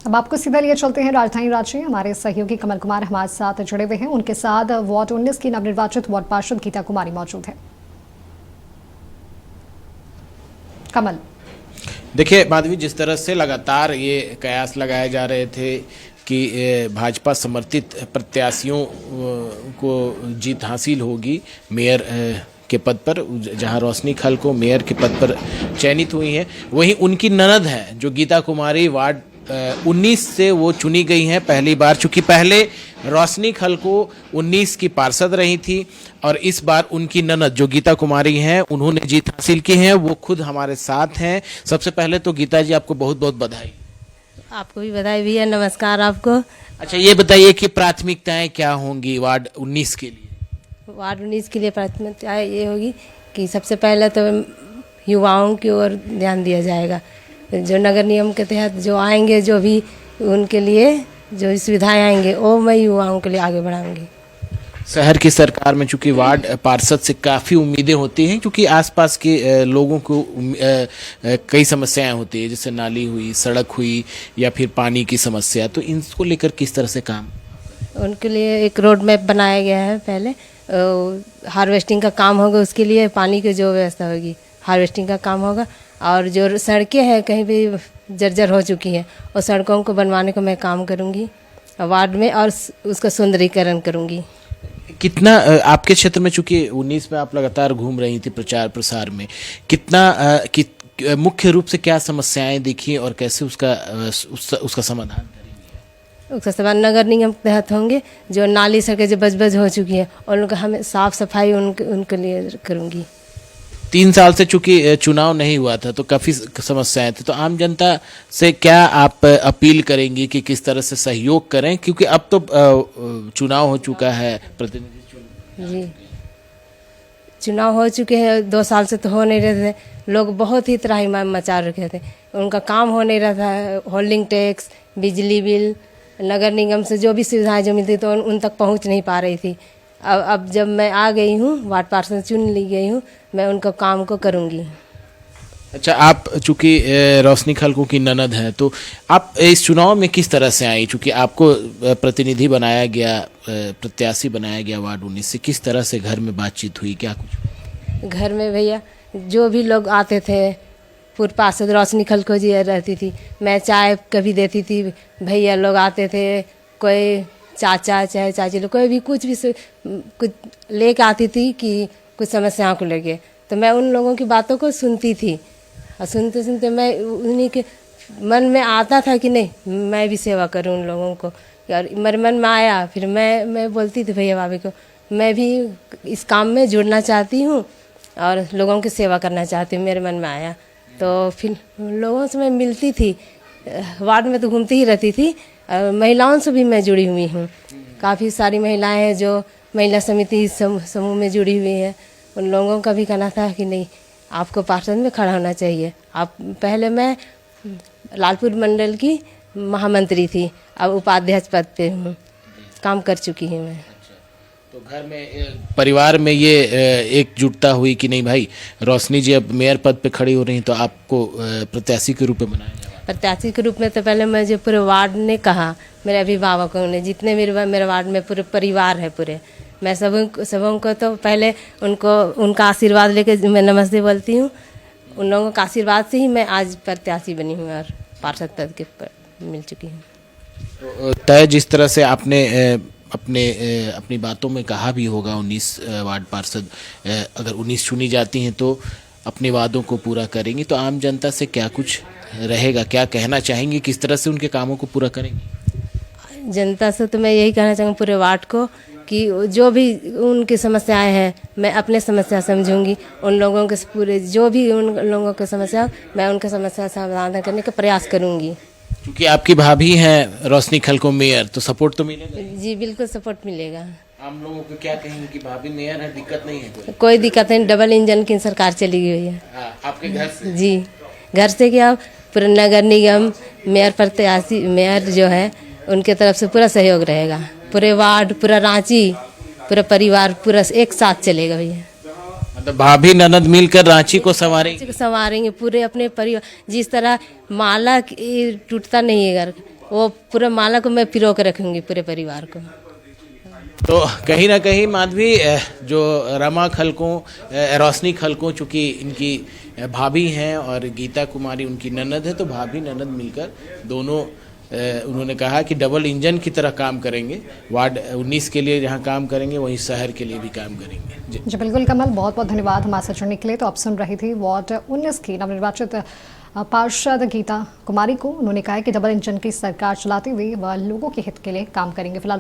अब आपको सीधा लिए चलते हैं राजधानी रांची। हमारे सहयोगी कमल कुमार हमारे साथ जुड़े हुए हैं। उनके साथ वार्ड 19 की नवनिर्वाचित वार्ड पार्षद गीता कुमारी मौजूद है। कमल, देखिए माधवी, जिस तरह से लगातार ये कयास लगाए जा रहे थे कि भाजपा समर्थित प्रत्याशियों को जीत हासिल होगी मेयर के पद पर, जहां रोशनी खल को मेयर के पद पर चयनित हुई हैं, वहीं उनकी ननद है जो गीता कुमारी वार्ड 19 से वो चुनी गई हैं पहली बार। चूंकि पहले रोशनी खल को 19 की पार्षद रही थी और इस बार उनकी ननद जो गीता कुमारी हैं उन्होंने जीत हासिल की है। वो खुद हमारे साथ हैं। सबसे पहले तो गीता जी, आपको बहुत बहुत बधाई। आपको भी बधाई भैया, नमस्कार आपको। अच्छा, ये बताइए कि प्राथमिकताएं क्या होंगी वार्ड 19 के लिए? वार्ड 19 के लिए प्राथमिकता ये होगी कि सबसे पहले तो युवाओं की ओर ध्यान दिया जाएगा। जो नगर निगम के तहत जो आएंगे, जो भी उनके लिए जो सुविधाएं आएंगे वो मैं युवाओं के लिए आगे बढ़ाऊंगी। शहर की सरकार में चूंकि वार्ड पार्षद से काफ़ी उम्मीदें होती हैं, क्योंकि आसपास के लोगों को कई समस्याएं होती है, जैसे नाली हुई, सड़क हुई या फिर पानी की समस्या। तो इनको लेकर किस तरह से काम? उनके लिए एक रोड मैप बनाया गया है। पहले हार्वेस्टिंग का काम होगा, उसके लिए पानी की जो व्यवस्था होगी हार्वेस्टिंग का काम होगा। और जो सड़कें हैं कहीं भी जर्जर हो चुकी हैं, और सड़कों को बनवाने का मैं काम करूँगी वार्ड में, और उसका सुंदरीकरण करूँगी। कितना आपके क्षेत्र में, चूंकि 19 में आप लगातार घूम रही थी प्रचार प्रसार में, कितना मुख्य रूप से क्या समस्याएं दिखी और कैसे उसका समाधान करेंगे? उसका समाधान नगर निगम के तहत होंगे। जो नाली सड़कें जो बज हो चुकी हैं और उनका हमें साफ सफाई उनके लिए करूँगी। 3 साल से चूंकि चुनाव नहीं हुआ था तो काफ़ी समस्याएं थी, तो आम जनता से क्या आप अपील करेंगी कि किस तरह से सहयोग करें, क्योंकि अब तो चुनाव हो चुका है, प्रतिनिधि जी चुनाव हो चुके हैं। 2 साल से तो हो नहीं रहे थे। लोग बहुत ही त्राहिमाम मचा रखे थे, उनका काम हो नहीं रहा था। होल्डिंग टैक्स, बिजली बिल, नगर निगम से जो भी सुविधाएं जो मिलती तो उन तक पहुंच नहीं पा रही थी। अब जब मैं आ गई हूँ, वार्ड पार्षद चुन ली गई हूँ, मैं उनका काम को करूँगी। अच्छा, आप चूंकि रोशनी खलको की ननद हैं, तो आप इस चुनाव में किस तरह से आई? चूंकि आपको प्रतिनिधि बनाया गया, प्रत्याशी बनाया गया वार्ड 19 से, किस तरह से घर में बातचीत हुई, क्या कुछ? घर में भैया जो भी लोग आते थे, पूर्व पार्षद रोशनी खलको जी रहती थी, मैं चाय कभी देती थी। भैया लोग आते थे, कोई चाचा चाहे चाची लोग, कोई भी कुछ लेके आती थी कि कुछ समस्याओं को लेके, तो मैं उन लोगों की बातों को सुनती थी। और सुनते सुनते मैं उन्हीं के मन में आता था कि नहीं मैं भी सेवा करूं उन लोगों को। और मेरे मन में आया, फिर मैं बोलती थी भैया भाभी को, मैं भी इस काम में जुड़ना चाहती हूँ और लोगों की सेवा करना चाहती हूँ। मेरे मन में आया तो फिर लोगों से मैं मिलती थी। वार्ड में तो घूमती ही रहती थी। महिलाओं से भी मैं जुड़ी हुई हूँ। काफ़ी सारी महिलाएं हैं जो महिला समिति समूह में जुड़ी हुई हैं। उन लोगों का भी कहना था कि नहीं, आपको पार्षद में खड़ा होना चाहिए। आप पहले मैं लालपुर मंडल की महामंत्री थी, अब उपाध्यक्ष पद पे हूँ, काम कर चुकी हूँ मैं। तो घर में, परिवार में ये एकजुटता हुई कि नहीं भाई, रोशनी जी अब मेयर पद पे खड़ी हो रही हैं तो आपको प्रत्याशी के रूप में बनाया जाए? प्रत्याशी के रूप में तो पहले मुझे पूरे वार्ड ने कहा, मेरे अभिभावकों ने, जितने मेरे वार्ड में पूरे परिवार है पूरे, मैं सबों को तो पहले उनका आशीर्वाद लेके मैं नमस्ते बोलती हूँ। उन लोगों का आशीर्वाद से ही मैं आज प्रत्याशी बनी हूँ और पार्षद पद के मिल चुकी हूँ। तो तय जिस तरह से आपने अपनी बातों में कहा भी होगा, 19 वार्ड पार्षद अगर 19 चुनी जाती हैं तो अपने वादों को पूरा करेंगी, तो आम जनता से क्या कुछ रहेगा, क्या कहना चाहेंगी, किस तरह से उनके कामों को पूरा करेंगी? जनता से तो मैं यही कहना चाहूँगी पूरे वार्ड को कि जो भी उनकी समस्याएं हैं मैं अपने समस्या समझूंगी। उन लोगों के पूरे जो भी उन लोगों की समस्या, मैं उनके समस्या समाधान करने का प्रयास करूंगी। क्योंकि आपकी भाभी हैं रोशनी खलको मेयर, तो सपोर्ट तो मिलेगा? जी बिल्कुल सपोर्ट मिलेगा। आम लोगों को क्या कहेंगे कि भाभी मेयर है, दिक्कत नहीं है? कोई दिक्कत नहीं, डबल इंजन की सरकार चली गई है। आपके घर से? जी, घर से क्या, पूरा नगर निगम, मेयर प्रत्याशी, मेयर जो है उनके तरफ से पूरा सहयोग रहेगा। पूरे वार्ड, पूरा रांची, पूरा परिवार पूरा एक साथ चलेगा भैया। मतलब भाभी ननद मिलकर रांची को संवारेंगे? संवारेंगे पूरे अपने परिवार। जिस तरह माला टूटता नहीं है घर, वो पूरे माला को मैं पिरो के रखूँगी, पूरे परिवार को। तो कहीं ना कहीं माधवी, जो रमा खलकों, रोशनी खलकों, चूँकि इनकी भाभी हैं और गीता कुमारी उनकी ननद है, तो भाभी ननद मिलकर दोनों उन्होंने कहा कि डबल इंजन की तरह काम करेंगे। वार्ड 19 के लिए जहां काम करेंगे वहीं शहर के लिए भी काम करेंगे। जी बिल्कुल कमल, बहुत बहुत धन्यवाद हमारे साथ जुड़ने के लिए। तो आप सुन रही थी वार्ड 19 की नवनिर्वाचित पार्षद गीता कुमारी को। उन्होंने कहा कि डबल इंजन की सरकार चलाते हुए वह लोगों के हित के लिए काम करेंगे। फिलहाल